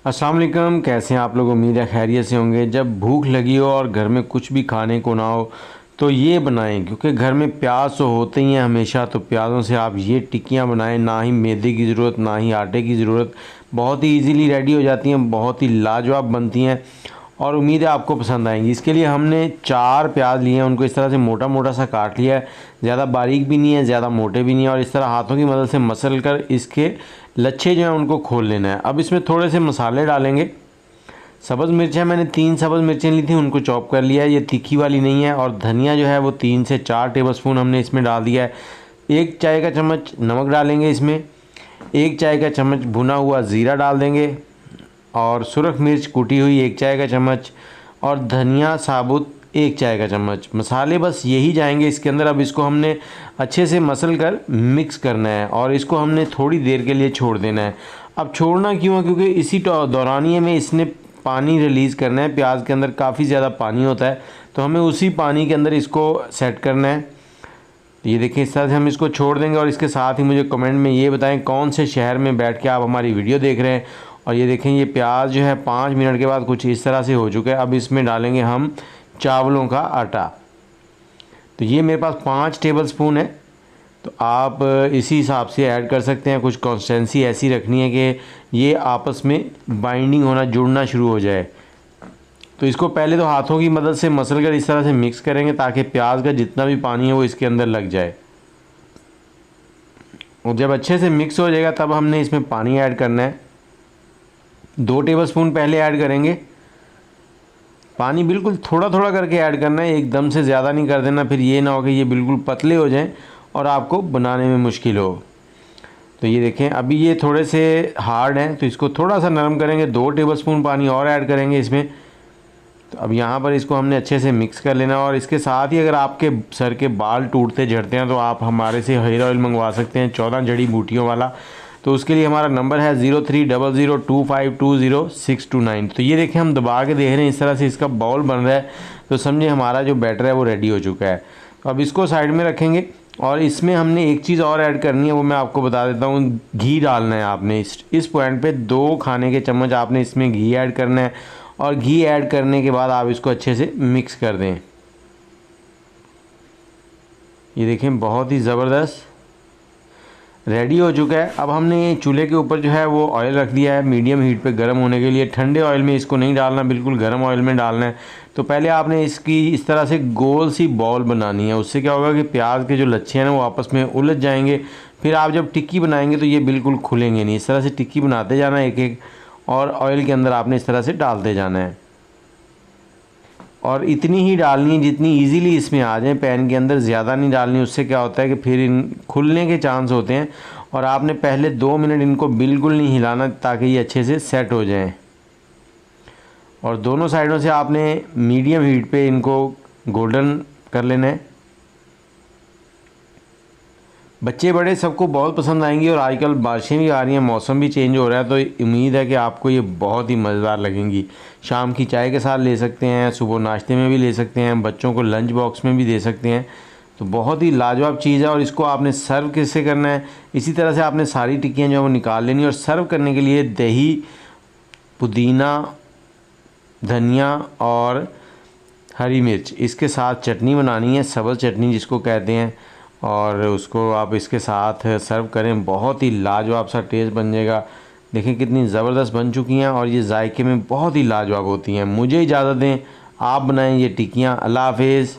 अस्सलाम वालेकुम, कैसे हैं आप लोग। उम्मीद है खैरियत से होंगे। जब भूख लगी हो और घर में कुछ भी खाने को ना हो तो ये बनाएं, क्योंकि घर में प्याज तो होते ही हैं हमेशा। तो प्याज़ों से आप ये टिक्कियाँ बनाएं, ना ही मैदे की ज़रूरत ना ही आटे की ज़रूरत। बहुत ही इजीली रेडी हो जाती हैं, बहुत ही लाजवाब बनती हैं और उम्मीद है आपको पसंद आएंगी। इसके लिए हमने 4 प्याज लिए हैं, उनको इस तरह से मोटा मोटा सा काट लिया है। ज़्यादा बारीक भी नहीं है, ज़्यादा मोटे भी नहीं है। और इस तरह हाथों की मदद से मसल कर इसके लच्छे जो हैं उनको खोल लेना है। अब इसमें थोड़े से मसाले डालेंगे। सब्ज़ मिर्चें मैंने 3 सब्ज़ मिर्चें ली थी, उनको चॉप कर लिया है, ये तीखी वाली नहीं है। और धनिया जो है वो 3 से 4 टेबलस्पून हमने इसमें डाल दिया है। 1 चाय का चम्मच नमक डालेंगे इसमें। 1 चाय का चम्मच भुना हुआ ज़ीरा डाल देंगे और सुरख मिर्च कुटी हुई 1 चाय का चम्मच और धनिया साबुत 1 चाय का चम्मच। मसाले बस यही जाएंगे इसके अंदर। अब इसको हमने अच्छे से मसल कर मिक्स करना है और इसको हमने थोड़ी देर के लिए छोड़ देना है। अब छोड़ना क्यों है, क्योंकि इसी दौरानिए में इसने पानी रिलीज़ करना है। प्याज के अंदर काफ़ी ज़्यादा पानी होता है, तो हमें उसी पानी के अंदर इसको सेट करना है। ये देखिए, इस तरह से हम इसको छोड़ देंगे। और इसके साथ ही मुझे कमेंट में ये बताएं कौन से शहर में बैठ के आप हमारी वीडियो देख रहे हैं। और ये देखें, ये प्याज जो है 5 मिनट के बाद कुछ इस तरह से हो चुका है। अब इसमें डालेंगे हम चावलों का आटा। तो ये मेरे पास 5 टेबलस्पून है, तो आप इसी हिसाब से ऐड कर सकते हैं। कुछ कंसिस्टेंसी ऐसी रखनी है कि ये आपस में बाइंडिंग होना, जुड़ना शुरू हो जाए। तो इसको पहले तो हाथों की मदद से मसल कर इस तरह से मिक्स करेंगे ताकि प्याज का जितना भी पानी है वो इसके अंदर लग जाए। और जब अच्छे से मिक्स हो जाएगा तब हमने इसमें पानी ऐड करना है। 2 टेबलस्पून पहले ऐड करेंगे। पानी बिल्कुल थोड़ा थोड़ा करके ऐड करना है, एकदम से ज़्यादा नहीं कर देना, फिर ये ना हो कि ये बिल्कुल पतले हो जाएं और आपको बनाने में मुश्किल हो। तो ये देखें, अभी ये थोड़े से हार्ड हैं तो इसको थोड़ा सा नरम करेंगे। 2 टेबलस्पून पानी और ऐड करेंगे इसमें। तो अब यहाँ पर इसको हमने अच्छे से मिक्स कर लेना। और इसके साथ ही अगर आपके सर के बाल टूटते झड़ते हैं तो आप हमारे से हेयर ऑयल मंगवा सकते हैं, 14 जड़ी बूटियों वाला। तो उसके लिए हमारा नंबर है 030025206229। तो ये देखें, हम दबा के देख रहे हैं, इस तरह से इसका बाउल बन रहा है। तो समझे हमारा जो बैटर है वो रेडी हो चुका है। तो अब इसको साइड में रखेंगे और इसमें हमने एक चीज़ और ऐड करनी है, वो मैं आपको बता देता हूँ। घी डालना है आपने इस पॉइंट पे 2 खाने के चम्मच आपने इसमें घी ऐड करना है। और घी ऐड करने के बाद आप इसको अच्छे से मिक्स कर दें। ये देखें, बहुत ही ज़बरदस्त रेडी हो चुका है। अब हमने चूल्हे के ऊपर जो है वो ऑयल रख दिया है मीडियम हीट पे गर्म होने के लिए। ठंडे ऑयल में इसको नहीं डालना, बिल्कुल गर्म ऑयल में डालना है। तो पहले आपने इसकी इस तरह से गोल सी बॉल बनानी है। उससे क्या होगा कि प्याज के जो लच्छे हैं ना वो आपस में उलझ जाएंगे। फिर आप जब टिक्की बनाएंगे तो ये बिल्कुल खुलेंगे नहीं। इस तरह से टिक्की बनाते जाना है एक एक, और ऑयल के अंदर आपने इस तरह से डालते जाना है। और इतनी ही डालनी है जितनी इजीली इसमें आ जाए पैन के अंदर, ज़्यादा नहीं डालनी। उससे क्या होता है कि फिर इन खुलने के चांस होते हैं। और आपने पहले 2 मिनट इनको बिल्कुल नहीं हिलाना ताकि ये अच्छे से सेट हो जाएं। और दोनों साइडों से आपने मीडियम हीट पे इनको गोल्डन कर लेना है। बच्चे बड़े सबको बहुत पसंद आएंगी। और आजकल बारिशें भी आ रही हैं, मौसम भी चेंज हो रहा है, तो उम्मीद है कि आपको ये बहुत ही मज़ेदार लगेंगी। शाम की चाय के साथ ले सकते हैं, सुबह नाश्ते में भी ले सकते हैं, बच्चों को लंच बॉक्स में भी दे सकते हैं। तो बहुत ही लाजवाब चीज़ है। और इसको आपने सर्व कैसे करना है, इसी तरह से आपने सारी टिक्कियाँ जो है वो निकाल लेनी। और सर्व करने के लिए दही, पुदीना, धनिया और हरी मिर्च, इसके साथ चटनी बनानी है, सब्ज़ चटनी जिसको कहते हैं। और उसको आप इसके साथ सर्व करें, बहुत ही लाजवाब सा टेस्ट बन जाएगा। देखें कितनी ज़बरदस्त बन चुकी हैं और ये जायके में बहुत ही लाजवाब होती हैं। मुझे इजाज़त दें, आप बनाएं ये टिक्कियाँ। अल्लाह हाफिज़।